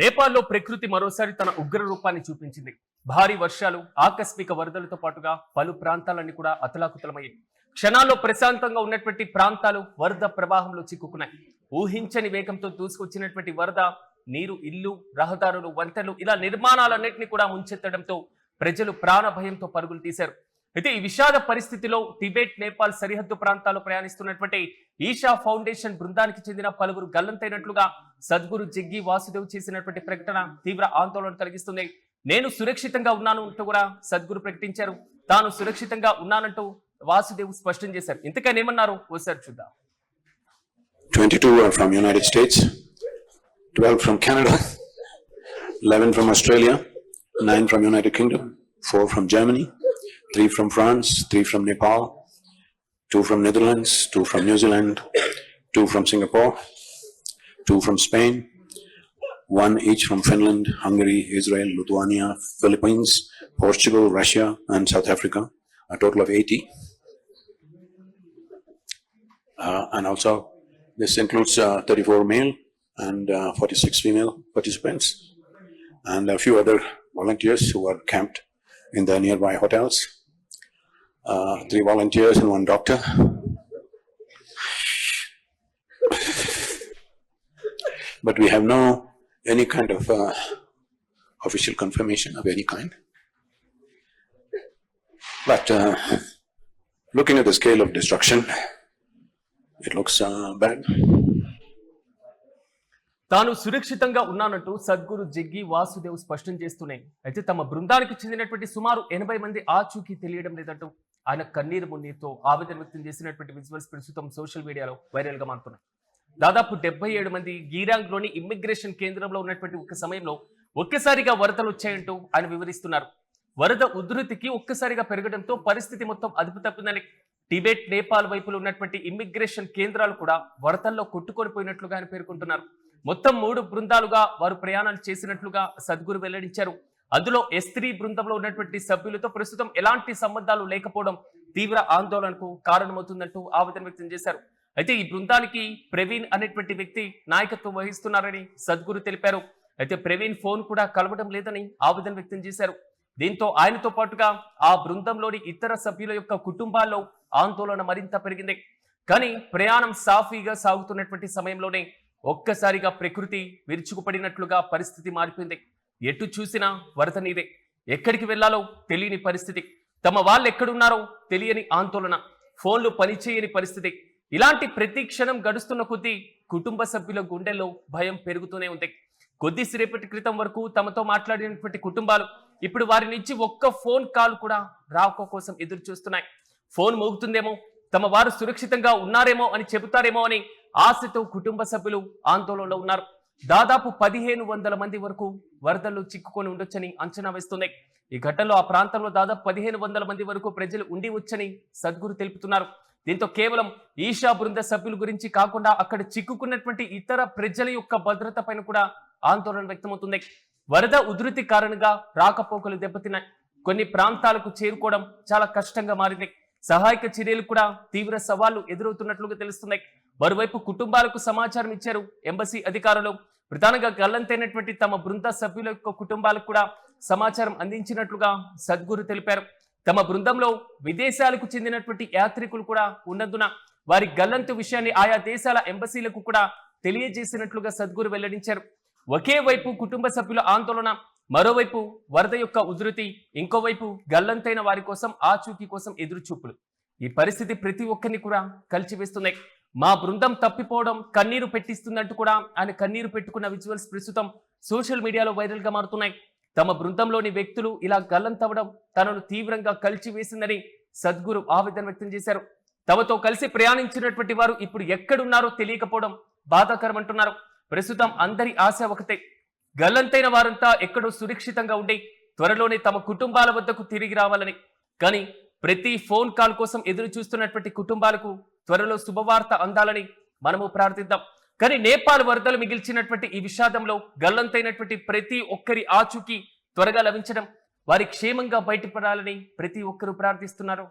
నేపాల్లో ప్రకృతి మరోసారి తన ఉగ్ర రూపాన్ని చూపించింది. భారీ వర్షాలు, ఆకస్మిక వరదలతో పాటుగా పలు ప్రాంతాలన్నీ కూడా అతలాకుతలమయ్యాయి. క్షణాల్లో ప్రశాంతంగా ఉన్నటువంటి ప్రాంతాలు వరద ప్రవాహంలో చిక్కుకున్నాయి. ఊహించని వేగంతో దూసుకొచ్చినటువంటి వరద నీరు ఇల్లు, రహదారులు, వంతెనలు ఇలా నిర్మాణాలన్నింటినీ కూడా ముంచెత్తడంతో ప్రజలు ప్రాణ భయంతో పరుగులు తీశారు. అయితే ఈ విషాద పరిస్థితిలో టిబెట్, నేపాల్ సరిహద్దు ప్రాంతాల్లో ప్రయాణిస్తున్నటువంటి ఈషా ఫౌండేషన్ బృందానికి చెందిన పలువురు గల్లంతైనట్లుగా సద్గురు జగ్గి వాసుదేవ్ చేసినటువంటి ప్రకటన తీవ్ర ఆందోళన కలిగిస్తుంది. నేను సురక్షితంగా ఉన్నాను అంటూ కూడా సద్గురు ప్రకటించారు. తాను సురక్షితంగా ఉన్నానంటూ వాసుదేవ్ స్పష్టం చేశారు. ఇంతకని ఏమన్నారు ఒకసారి చూద్దాం. 22 are from United States, 12 from Canada, 11 from Australia, 9 from United Kingdom, 4 from Germany, 3 from France, 3 from Nepal, 2 from Netherlands, 2 from New Zealand, 2 from Singapore, 2 from Spain, 1 each from Finland, Hungary, Israel, Lithuania, Philippines, Portugal, Russia, and South Africa, a total of 80. And also, this includes 34 male and 46 female participants, and a few other volunteers who are camped in the nearby hotels. 3 volunteers and 1 doctor. But we have no any kind of official confirmation of any kind. But looking at the scale of destruction, it looks bad. తాను సురక్షితంగా ఉన్నానంటూ సద్గురు జగ్గి వాసుదేవ్ స్పష్టం చేస్తున్నాయి. అయితే తమ బృందానికి చెందినటువంటి సుమారు 80 మంది ఆచూకీ తెలియడం లేదంటూ ఆయన కన్నీరు మున్నీరుతో ఆవేదన వ్యక్తం చేసినటువంటి విజువల్స్ ప్రస్తుతం సోషల్ మీడియాలో వైరల్ గా మారుతున్నాయి. దాదాపు 77 మంది గీరాంగ్ లోని ఇమ్మిగ్రేషన్ కేంద్రంలో ఉన్నటువంటి ఒక సమయంలో ఒక్కసారిగా వరదలు వచ్చాయంటూ ఆయన వివరిస్తున్నారు. వరద ఉధృతికి ఒక్కసారిగా పెరగడంతో పరిస్థితి మొత్తం అదుపు తప్పిందని, టిబెట్, నేపాల్ వైపులో ఉన్నటువంటి ఇమ్మిగ్రేషన్ కేంద్రాలు కూడా వరదల్లో కొట్టుకొని పోయినట్లుగా ఆయన పేర్కొంటున్నారు. మొత్తం 3 బృందాలుగా వారు ప్రయాణాలు చేసినట్లుగా సద్గురు వెల్లడించారు. అందులో S3 బృందంలో ఉన్నటువంటి సభ్యులతో ప్రస్తుతం ఎలాంటి సంబంధాలు లేకపోవడం తీవ్ర ఆందోళనకు కారణమవుతుందంటూ ఆవేదన వ్యక్తం చేశారు. అయితే ఈ బృందానికి ప్రవీణ్ అనేటువంటి వ్యక్తి నాయకత్వం వహిస్తున్నారని సద్గురు తెలిపారు. అయితే ప్రవీణ్ ఫోన్ కూడా కలవడం లేదని ఆవేదన వ్యక్తం చేశారు. దీంతో ఆయనతో పాటుగా ఆ బృందంలోని ఇతర సభ్యుల యొక్క కుటుంబాల్లో ఆందోళన మరింత పెరిగింది. కానీ ప్రయాణం సాఫీగా సాగుతున్నటువంటి సమయంలోనే ఒక్కసారిగా ప్రకృతి విరుచుకుపడినట్లుగా పరిస్థితి మారిపోయింది. ఎటు చూసినా వరద నీరే, ఎక్కడికి వెళ్లాలో తెలియని పరిస్థితి, తమ వాళ్ళు ఎక్కడున్నారో తెలియని ఆందోళన, ఫోన్లు పనిచేయని పరిస్థితి. ఇలాంటి ప్రతి క్షణం గడుస్తున్న కొద్దీ కుటుంబ సభ్యుల గుండెల్లో భయం పెరుగుతూనే ఉంది. కొద్దిసేపటి క్రితం వరకు తమతో మాట్లాడినటువంటి కుటుంబాలు ఇప్పుడు వారి నుంచి ఒక్క ఫోన్ కాల్ కూడా రాక కోసం ఎదురు చూస్తున్నాయి. ఫోన్ మోగుతుందేమో, తమ వారు సురక్షితంగా ఉన్నారేమో అని చెబుతారేమో అని ఆశతో కుటుంబ సభ్యులు ఆందోళనలో ఉన్నారు. దాదాపు 1500 మంది వరకు వరదల్లో చిక్కుకొని ఉండొచ్చని అంచనా వేస్తున్నాయి. ఈ ఘటనలో ఆ ప్రాంతంలో దాదాపు 1500 మంది వరకు ప్రజలు ఉండి వచ్చని సద్గురు తెలుపుతున్నారు. దీంతో కేవలం ఈషా బృంద సభ్యుల గురించి కాకుండా అక్కడ చిక్కుకున్నటువంటి ఇతర ప్రజల యొక్క భద్రత పైన కూడా ఆందోళన వ్యక్తమవుతుంది. వరద ఉధృతి కారణంగా రాకపోకలు దెబ్బతిన్నాయి. కొన్ని ప్రాంతాలకు చేరుకోవడం చాలా కష్టంగా మారింది. సహాయక చర్యలు కూడా తీవ్ర సవాళ్లు ఎదురవుతున్నట్లుగా తెలుస్తున్నాయి. మరోవైపు కుటుంబాలకు సమాచారం ఇచ్చారు ఎంబసీ అధికారులు. ప్రధానంగా గల్లంతైనటువంటి తమ బృంద సభ్యుల యొక్క కుటుంబాలకు కూడా సమాచారం అందించినట్లుగా సద్గురు తెలిపారు. తమ బృందంలో విదేశాలకు చెందినటువంటి యాత్రికులు కూడా ఉన్నందున వారి గల్లంతు విషయాన్ని ఆయా దేశాల ఎంబసీలకు కూడా తెలియజేసినట్లుగా సద్గురు వెల్లడించారు. ఒకే వైపు కుటుంబ సభ్యుల ఆందోళన, మరోవైపు వరద యొక్క ఉధృతి, ఇంకోవైపు గల్లంతైన వారి కోసం ఆచూకీ కోసం ఎదురుచూపులు. ఈ పరిస్థితి ప్రతి ఒక్కరిని కూడా కలిచివేస్తున్నాయి. మా బృందం తప్పిపోవడం కన్నీరు పెట్టిస్తుందంటూ కూడా ఆయన కన్నీరు పెట్టుకున్న విజువల్స్ ప్రస్తుతం సోషల్ మీడియాలో వైరల్ గా మారుతున్నాయి. తమ బృందంలోని వ్యక్తులు ఇలా గల్లంతవడం తనను తీవ్రంగా కలిచివేసిందని సద్గురు ఆవేదన వ్యక్తం చేశారు. తమతో కలిసి ప్రయాణించినటువంటి వారు ఇప్పుడు ఎక్కడున్నారో తెలియకపోవడం బాధాకరం అంటున్నారు. ప్రస్తుతం అందరి ఆశ ఒకటే, గల్లంతైన వారంతా ఎక్కడో సురక్షితంగా ఉండి త్వరలోనే తమ కుటుంబాల వద్దకు తిరిగి రావాలని. కానీ ప్రతి ఫోన్ కాల్ కోసం ఎదురు చూస్తున్నటువంటి కుటుంబాలకు త్వరలో శుభవార్త అందాలని మనము ప్రార్థిద్దాం. కానీ నేపాల్ వరదలు మిగిల్చినటువంటి ఈ విషాదంలో గల్లంతైనటువంటి ప్రతి ఒక్కరి ఆచూకీ త్వరగా లభించడం, వారి క్షేమంగా బయటపడాలని ప్రతి ఒక్కరూ ప్రార్థిస్తున్నారు.